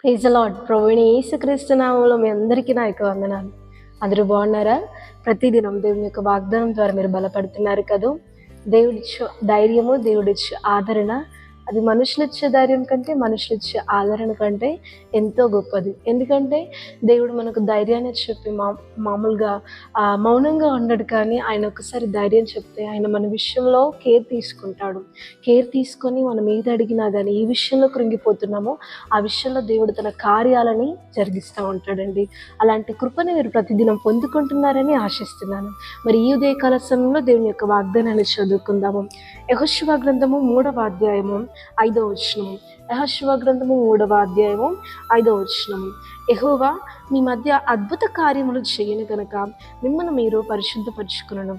Praise the lord. ప్రభువైన యేసుక్రీస్తు నామములో మీ అందరికీ నా యొక్క వందనాలు. అందరూ బాగున్నారా? ప్రతిదినం దేవుని యొక్క వాగ్దానం ద్వారా మీరు బలపడుతున్నారు కదా. దేవుడిచ్చే ధైర్యము, దేవుడిచ్చే ఆదరణ, అది మనుషులిచ్చే ధైర్యం కంటే, మనుషులిచ్చే ఆదరణ కంటే ఎంతో గొప్పది. ఎందుకంటే దేవుడు మనకు ధైర్యాన్ని చెప్పి మామూలుగా మౌనంగా ఉండడు, కానీ ఆయన ఒకసారి ధైర్యం చెప్తే ఆయన మన విషయంలో కేర్ తీసుకుంటాడు. కేర్ తీసుకొని మనం ఏది అడిగినా కానీ ఏ విషయంలో కృంగిపోతున్నామో ఆ విషయంలో దేవుడు తన కార్యాలని జరిగిస్తూ ఉంటాడండి. అలాంటి కృపని మీరు ప్రతిదినం పొందుకుంటున్నారని ఆశిస్తున్నాను. మరి ఈ ఉదయకాల సమయంలో దేవుని యొక్క వాగ్దానాన్ని చదువుకుందాము. యెహోషువ గ్రంథము 3వ అధ్యాయము 5వ వచనము. యెహోషువ గ్రంథము 3వ అధ్యాయము 5వ వచనము. యెహోవా మీ మధ్య అద్భుత కార్యములు చేయను గనుక మిమ్మల్ని మీరు పరిశుద్ధపరచుకును.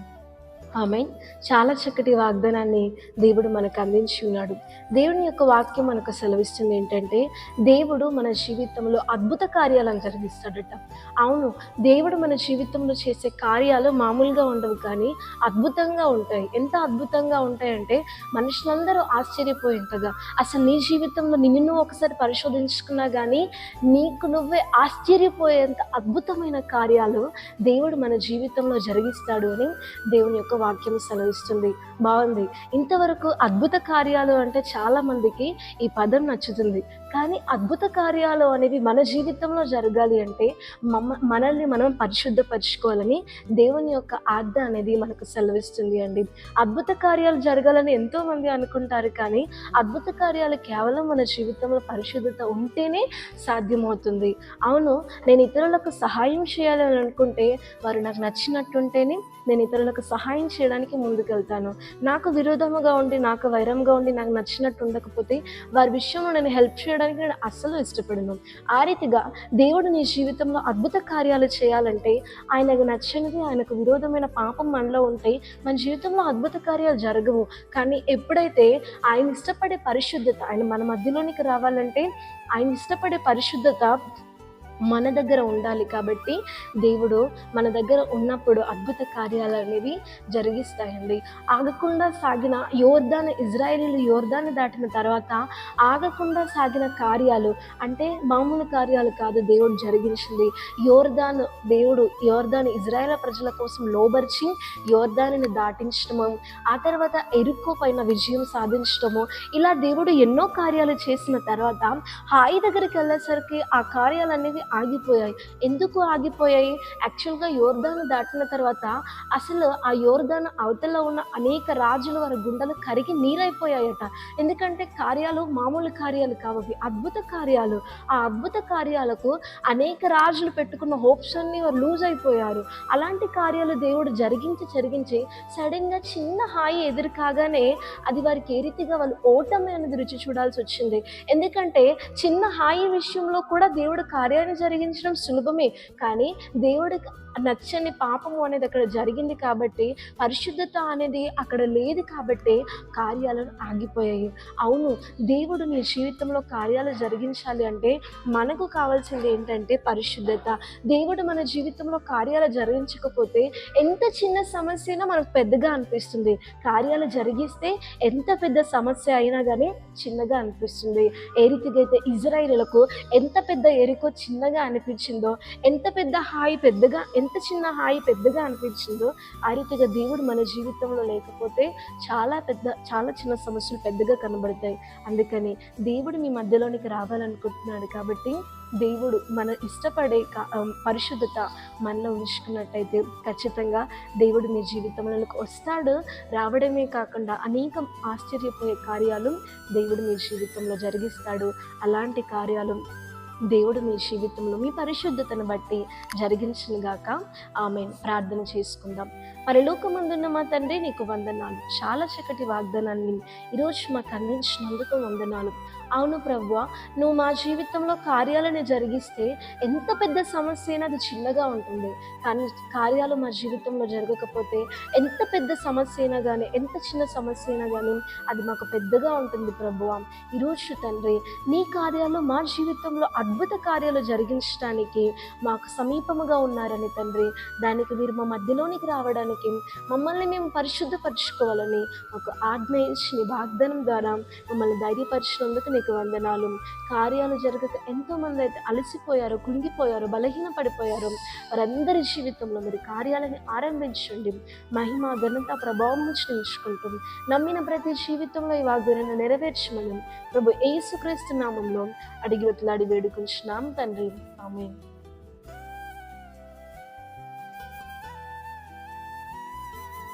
ఆమేన్. చాలా చక్కటి వాగ్దానాన్ని దేవుడు మనకు అందించి ఉన్నాడు. దేవుని యొక్క వాక్యం మనకు సెలవిస్తుంది ఏంటంటే, దేవుడు మన జీవితంలో అద్భుత కార్యాలను జరిగిస్తాడట. అవును, దేవుడు మన జీవితంలో చేసే కార్యాలు మామూలుగా ఉండవు, కానీ అద్భుతంగా ఉంటాయి. ఎంత అద్భుతంగా ఉంటాయంటే మనుషులందరూ ఆశ్చర్యపోయేంతగా, అసలు నీ జీవితంలో నిన్ను నువ్వు ఒకసారి పరిశోధించుకున్నా కానీ నీకు నువ్వే ఆశ్చర్యపోయేంత అద్భుతమైన కార్యాలు దేవుడు మన జీవితంలో జరిగిస్తాడు అని దేవుని యొక్క వాక్యం సెలవిస్తుంది. బాగుంది. ఇంతవరకు అద్భుత కార్యాలు అంటే చాలా మందికి ఈ పదం నచ్చుతుంది, కానీ అద్భుత కార్యాలు అనేవి మన జీవితంలో జరగాలి అంటే మనల్ని మనం పరిశుద్ధపరచుకోవాలని దేవుని యొక్క ఆజ్ఞ అనేది మనకు సెలవిస్తుంది అండి. అద్భుత కార్యాలు జరగాలని ఎంతో మంది అనుకుంటారు, కానీ అద్భుత కార్యాలు కేవలం మన జీవితంలో పరిశుద్ధత ఉంటేనే సాధ్యమవుతుంది. అవును, నేను ఇతరులకు సహాయం చేయాలని అనుకుంటే, వారు నాకు నచ్చినట్టుంటేనే నేను ఇతరులకు సహాయం చేయడానికి ముందుకెళ్తాను. నాకు విరోధముగా ఉండి, నాకు వైరంగా ఉండి, నాకు నచ్చినట్టు ఉండకపోతే వారి విషయంలో నేను హెల్ప్ చేయడానికి నేను అస్సలు ఇష్టపడను. ఆ రీతిగా దేవుడు నీ జీవితంలో అద్భుత కార్యాలు చేయాలంటే, ఆయనకు నచ్చనిది, ఆయనకు విరోధమైన పాపం మనలో ఉంటే మన జీవితంలో అద్భుత కార్యాలు జరగవు. కానీ ఎప్పుడైతే ఆయన ఇష్టపడే పరిశుద్ధత, ఆయన మన మధ్యలోనికి రావాలంటే ఆయన ఇష్టపడే పరిశుద్ధత మన దగ్గర ఉండాలి. కాబట్టి దేవుడు మన దగ్గర ఉన్నప్పుడు అద్భుత కార్యాలు అనేవి జరిగిస్తాయండి. ఆగకుండా సాగిన ఇజ్రాయేలీలు యోర్దాను దాటిన తర్వాత ఆగకుండా సాగిన కార్యాలు అంటే మామూలు కార్యాలు కాదు దేవుడు జరిగించింది. దేవుడు యోర్దాను ఇజ్రాయేల్ ప్రజల కోసం లోబర్చి యోర్దానుని దాటించడము, ఆ తర్వాత ఎరికో పైన విజయం సాధించడము, ఇలా దేవుడు ఎన్నో కార్యాలు చేసిన తర్వాత హాయి దగ్గరికి వెళ్ళేసరికి ఆ కార్యాలు అనేవి ఆగిపోయాయి. ఎందుకు ఆగిపోయాయి? యాక్చువల్గా యోర్దాను దాటిన తర్వాత అసలు ఆ యోర్దాను అవతల ఉన్న అనేక రాజులు వారి గుండెలు కరిగి నీరైపోయాయట. ఎందుకంటే కార్యాలు మామూలు కార్యాలు కావు, అద్భుత కార్యాలు. ఆ అద్భుత కార్యాలకు అనేక రాజులు పెట్టుకున్న హోప్స్ అన్ని వారు లూజ్ అయిపోయారు. అలాంటి కార్యాలు దేవుడు జరిగించి సడన్గా చిన్న హాయి ఎదురు కాగానే అది వారికి ఏ రీతిగా వాళ్ళు ఓటమి అనేది రుచి చూడాల్సి వచ్చింది. ఎందుకంటే చిన్న హాయి విషయంలో కూడా దేవుడు కార్యాన్ని జరిగించడం సులభమే, కానీ దేవుడికి నచ్చని పాపము అనేది అక్కడ జరిగింది కాబట్టి, పరిశుద్ధత అనేది అక్కడ లేదు కాబట్టి కార్యాలను ఆగిపోయాయి. అవును, దేవుడు నీ జీవితంలో కార్యాలు జరిగించాలి అంటే మనకు కావాల్సింది ఏంటంటే పరిశుద్ధత. దేవుడు మన జీవితంలో కార్యాలు జరిగించకపోతే ఎంత చిన్న సమస్య అయినా మనకు పెద్దగా అనిపిస్తుంది. కార్యాలు జరిగిస్తే ఎంత పెద్ద సమస్య అయినా కానీ చిన్నగా అనిపిస్తుంది. ఏ రీతిగా అయితే ఇజ్రాయేలులకు ఎంత పెద్ద ఎరికో చిన్నగా అనిపించిందో, ఎంత చిన్న హాయి పెద్దగా అనిపించిందో, ఆ రీతిగా దేవుడు మన జీవితంలో లేకపోతే చాలా చిన్న సమస్యలు పెద్దగా కనబడతాయి. అందుకని దేవుడు మీ మధ్యలోనికి రావాలనుకుంటున్నాడు. కాబట్టి దేవుడు మన ఇష్టపడే పరిశుద్ధత మనలో ఉంచుకున్నట్టయితే ఖచ్చితంగా దేవుడు మీ జీవితంలోకి వస్తాడు. రావడమే కాకుండా అనేక ఆశ్చర్యపోయే కార్యాలు దేవుడు మీ జీవితంలో జరిగిస్తాడు. అలాంటి కార్యాలు దేవుడు మీ జీవితంలో మీ పరిశుద్ధతను బట్టి జరిగించునుగాక. ఆమేన్. ప్రార్థన చేసుకుందాం. పరలోకమందున్న మా తండ్రి, నీకు వందనాలు. చాలా చక్కటి వాగ్దానాన్ని ఈరోజు మాకు అందించినందుకు వందనాలు. అవును ప్రభువా, నువ్వు మా జీవితంలో కార్యాలను జరిగిస్తే ఎంత పెద్ద సమస్య అయినా అది చిన్నగా ఉంటుంది, కానీ కార్యాలు మా జీవితంలో జరగకపోతే ఎంత పెద్ద సమస్య అయినా కానీ, ఎంత చిన్న సమస్య అయినా కానీ అది మాకు పెద్దగా ఉంటుంది ప్రభువా. ఈరోజు తండ్రి, నీ కార్యాలు మా జీవితంలో అద్భుత కార్యాలు జరిగించడానికి మాకు సమీపముగా ఉన్నారని తండ్రి, దానికి మీరు మా మధ్యలోనికి రావడానికి, మమ్మల్ని మేము పరిశుద్ధపరచుకోవాలని మాకు ఆజ్ఞ ఇచ్చి నీ వాగ్దానం ద్వారా మమ్మల్ని ధైర్యపరిచినందుకు నీకు వందనాలు. కార్యాలు జరగక ఎంతోమంది అయితే అలసిపోయారు, కృంగిపోయారు, బలహీన పడిపోయారు. వారందరి జీవితంలో మీరు కార్యాలను ఆరంభించండి. మహిమ, ఘనత, ప్రభావం నుంచి నిలుచుకుంటాం. నమ్మిన ప్రతి జీవితంలో ఈ వాగ్దానాన్ని నెరవేర్చమని ప్రభు యేసుక్రీస్తు నామంలో అడిగి వేడుకుంటున్నాం తండ్రి. ఆమేన్.